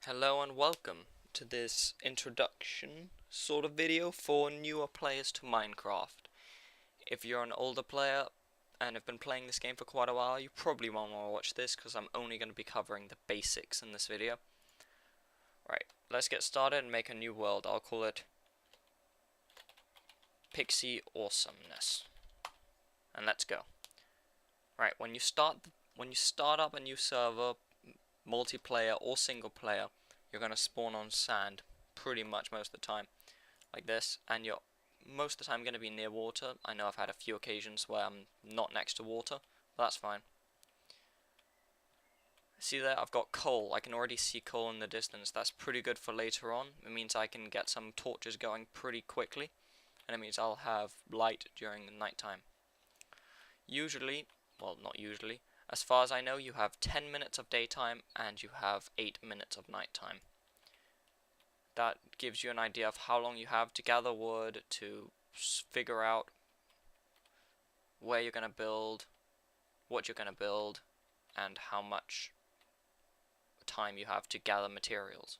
Hello and welcome to this introduction sort of video for newer players to Minecraft. If you're an older player and have been playing this game for quite a while, you probably won't want to watch this because I'm only going to be covering the basics in this video. Right, let's get started and make a new world. I'll call it Pixie Awesomeness. And let's go. Right, when you start up a new server, multiplayer or single player, you're going to spawn on sand pretty much most of the time, like this, and you're most of the time going to be near water. I know I've had a few occasions where I'm not next to water, but that's fine. See there, I've got coal. I can already see coal in the distance. That's pretty good for later on. It means I can get some torches going pretty quickly, and it means I'll have light during the night time. Usually, well, not usually, as far as I know, you have 10 minutes of daytime and you have 8 minutes of nighttime. That gives you an idea of how long you have to gather wood, to figure out where you're going to build, what you're going to build, and how much time you have to gather materials.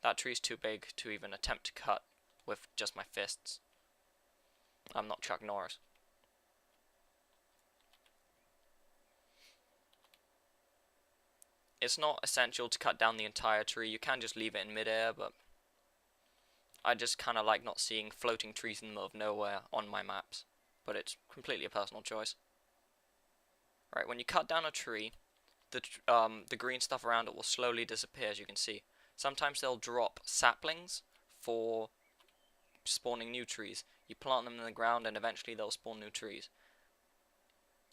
That tree's too big to even attempt to cut with just my fists. I'm not Chuck Norris. It's not essential to cut down the entire tree. You can just leave it in midair, but I just kind of like not seeing floating trees in the middle of nowhere on my maps. But it's completely a personal choice. Right, when you cut down a tree, the green stuff around it will slowly disappear, as you can see. Sometimes they'll drop saplings for spawning new trees. You plant them in the ground and eventually they'll spawn new trees.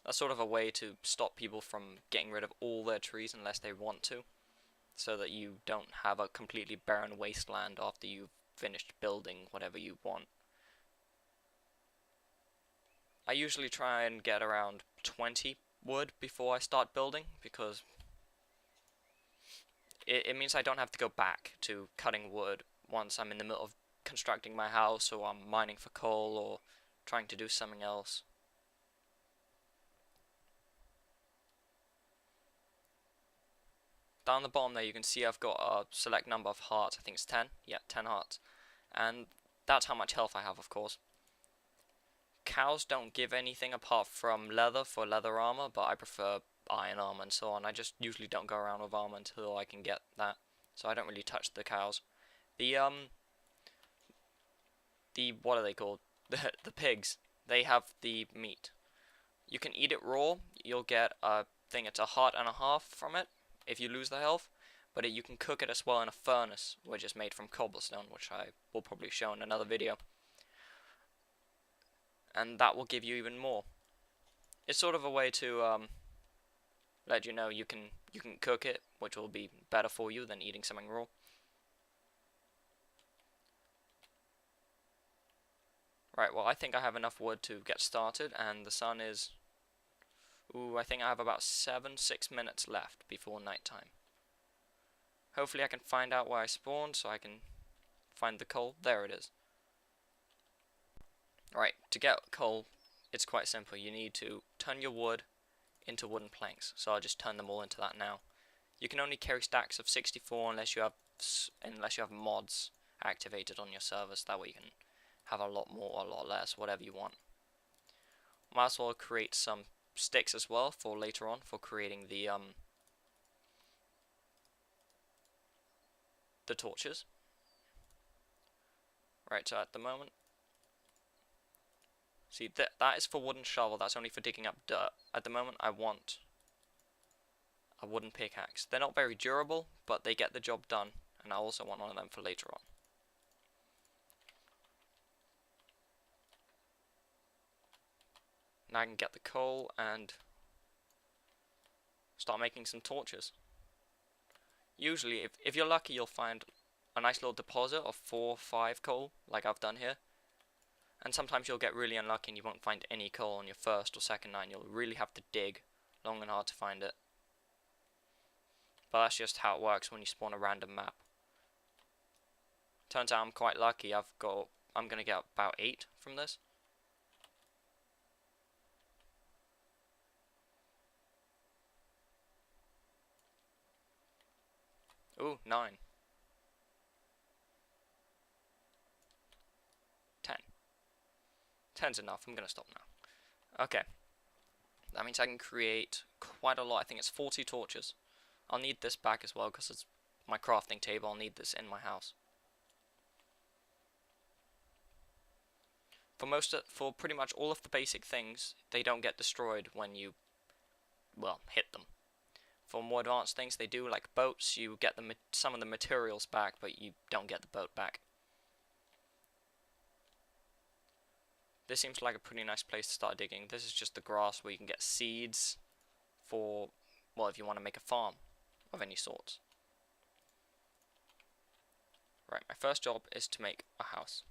That's sort of a way to stop people from getting rid of all their trees unless they want to, so that you don't have a completely barren wasteland after you've finished building whatever you want. I usually try and get around 20 wood before I start building, because it means I don't have to go back to cutting wood once I'm in the middle of constructing my house, or I'm mining for coal, or trying to do something else. Down the bottom there you can see I've got a select number of hearts. I think it's 10. Yeah, 10 hearts. And that's how much health I have, of course. Cows don't give anything apart from leather for leather armor, but I prefer iron armor and so on. I just usually don't go around with armor until I can get that, so I don't really touch the cows. The what are they called? The pigs. They have the meat. You can eat it raw. You'll get I think it's a heart and a half from it if you lose the health, but you can cook it as well in a furnace, which is made from cobblestone, which I will probably show in another video. And that will give you even more. It's sort of a way to let you know you can cook it, which will be better for you than eating something raw. Right, well, I think I have enough wood to get started, and the sun is... Ooh, I think I have about 6 minutes left before nighttime. Hopefully I can find out where I spawned so I can find the coal. There it is. Right, to get coal, it's quite simple. You need to turn your wood into wooden planks. So I'll just turn them all into that now. You can only carry stacks of 64 unless you have mods activated on your servers. That way you can have a lot more or a lot less, whatever you want. Might as well create some sticks as well for later on, for creating the torches. Right, so at the moment, see that is for wooden shovel. That's only for digging up dirt. At the moment I want a wooden pickaxe. They're not very durable, but they get the job done, and I also want one of them for later on. Now I can get the coal and start making some torches. Usually, if you're lucky, you'll find a nice little deposit of 4 or 5 coal, like I've done here. And sometimes you'll get really unlucky and you won't find any coal on your first or second night. You'll really have to dig long and hard to find it. But that's just how it works when you spawn a random map. Turns out I'm quite lucky. I'm gonna get about 8 from this. Ooh, 9. 10. 10's enough. I'm gonna stop now. Okay. That means I can create quite a lot. I think it's 40 torches. I'll need this back as well because it's my crafting table. I'll need this in my house. For pretty much all of the basic things, they don't get destroyed when you, well, hit them. For more advanced things, they do, like boats. You get some of the materials back, but you don't get the boat back. This seems like a pretty nice place to start digging. This is just the grass where you can get seeds for, well, if you want to make a farm of any sort. Right, my first job is to make a house.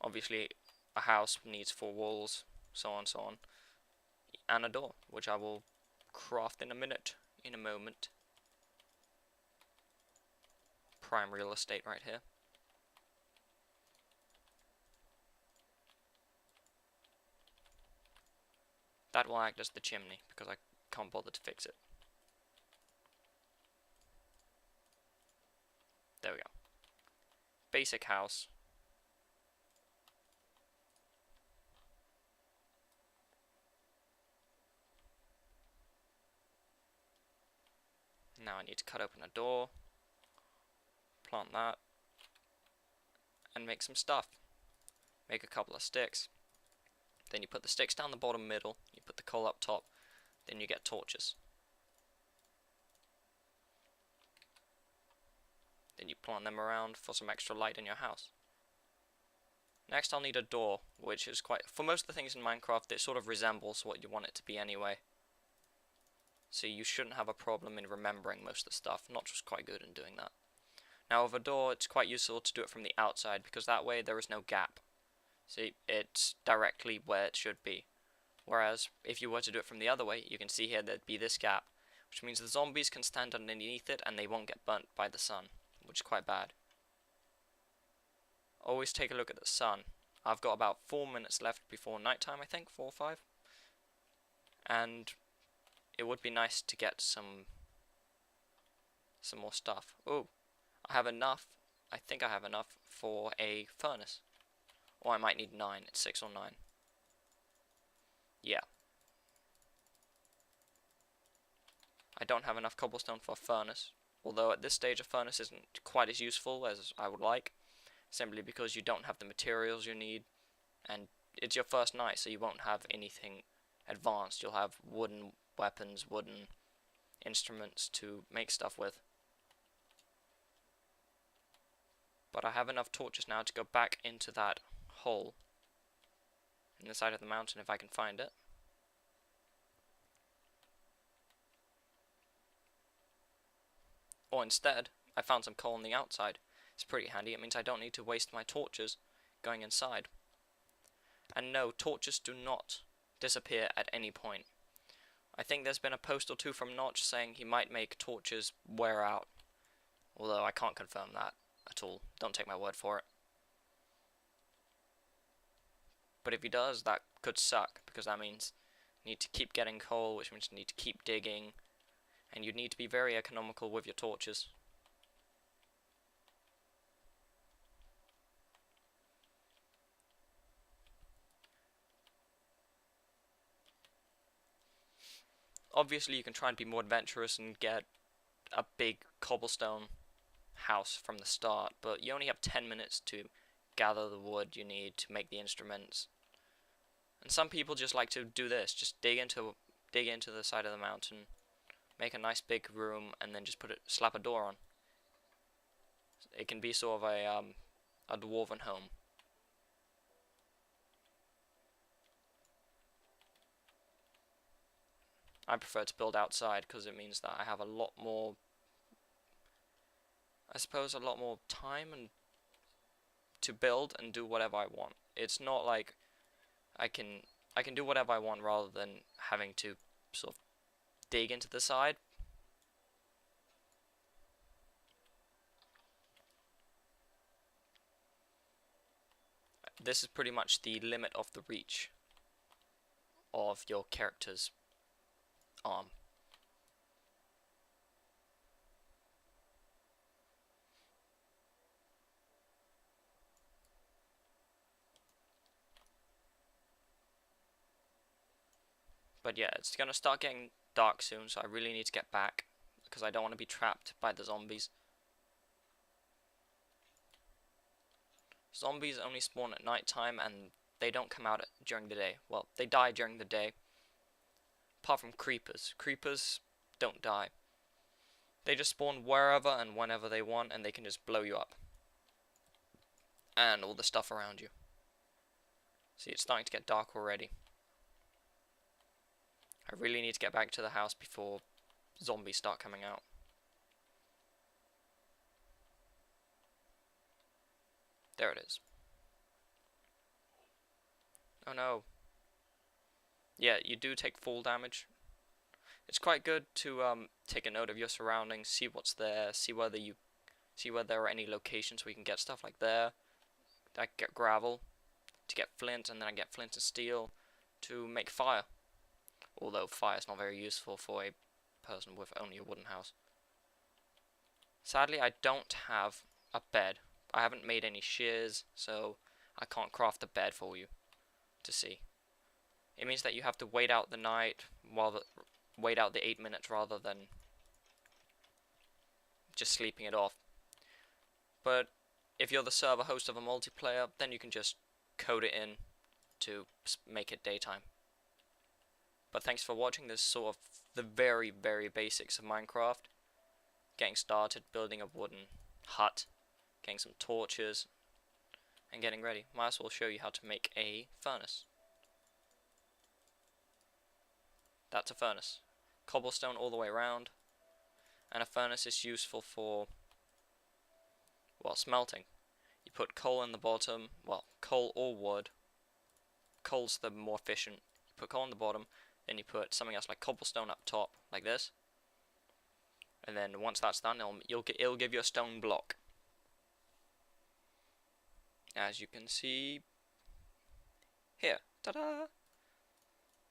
Obviously, a house needs 4 walls, so on, so on, and a door, which I will craft in a moment. Prime real estate right here. That will act as the chimney, because I can't bother to fix it. There we go. Basic house. Now I need to cut open a door, plant that, and make some stuff. Make a couple of sticks. Then you put the sticks down the bottom middle, you put the coal up top, then you get torches. Then you plant them around for some extra light in your house. Next I'll need a door, which is quite, for most of the things in Minecraft, it sort of resembles what you want it to be anyway. So you shouldn't have a problem in remembering most of the stuff. Notch was quite good in doing that. Now with a door, it's quite useful to do it from the outside, because that way there is no gap. See, it's directly where it should be. Whereas, if you were to do it from the other way, you can see here there'd be this gap, which means the zombies can stand underneath it and they won't get burnt by the sun, which is quite bad. Always take a look at the sun. I've got about 4 minutes left before nighttime, I think, 4 or 5. And it would be nice to get some more stuff. Oh, I have enough. I think I have enough for a furnace. Or I might need 9. It's 6 or 9. Yeah. I don't have enough cobblestone for a furnace. Although at this stage a furnace isn't quite as useful as I would like. Simply because you don't have the materials you need. And it's your first night, so you won't have anything advanced. You'll have wooden weapons, wooden instruments to make stuff with. But I have enough torches now to go back into that hole in the side of the mountain if I can find it. Or instead, I found some coal on the outside. It's pretty handy. It means I don't need to waste my torches going inside. And no, torches do not disappear at any point. I think there's been a post or two from Notch saying he might make torches wear out. Although I can't confirm that at all. Don't take my word for it. But if he does, that could suck, because that means you need to keep getting coal, which means you need to keep digging, and you need to be very economical with your torches. Obviously you can try and be more adventurous and get a big cobblestone house from the start, but you only have 10 minutes to gather the wood you need to make the instruments. And some people just like to do this, just dig into the side of the mountain, make a nice big room, and then just slap a door on. It can be sort of a dwarven home. I prefer to build outside because it means that I have a lot more, I suppose, a lot more time and to build and do whatever I want. It's not like I can do whatever I want rather than having to sort of dig into the side. This is pretty much the limit of the reach of your character's arm. But yeah, it's gonna start getting dark soon, so I really need to get back because I don't want to be trapped by the zombies. Zombies only spawn at night time and they don't come out during the day. Well, they die during the day. Apart from creepers. Creepers don't die. They just spawn wherever and whenever they want, and they can just blow you up. And all the stuff around you. See, it's starting to get dark already. I really need to get back to the house before zombies start coming out. There it is. Oh no. Yeah, you do take fall damage. It's quite good to take a note of your surroundings, see what's there, see where there are any locations where you can get stuff like there. I get gravel to get flint, and then I get flint and steel to make fire. Although fire is not very useful for a person with only a wooden house. Sadly, I don't have a bed. I haven't made any shears, so I can't craft a bed for you to see. It means that you have to wait out the night, wait out the 8 minutes rather than just sleeping it off. But if you're the server host of a multiplayer, then you can just code it in to make it daytime. But thanks for watching. This is sort of the very, very basics of Minecraft. Getting started, building a wooden hut, getting some torches, and getting ready. Might as well show you how to make a furnace. That's a furnace. Cobblestone all the way around. And a furnace is useful for, well, smelting. You put coal in the bottom, well, coal or wood. Coal's the more efficient. You put coal in the bottom, then you put something else like cobblestone up top, like this. And then once that's done, it'll give you a stone block. As you can see here. Ta-da!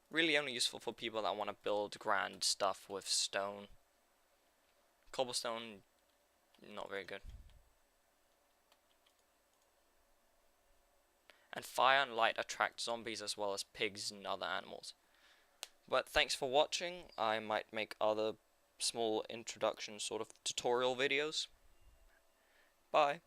Really only useful for people that want to build grand stuff with stone. Cobblestone, not very good. And fire and light attract zombies as well as pigs and other animals. But thanks for watching. I might make other small introduction sort of tutorial videos. Bye.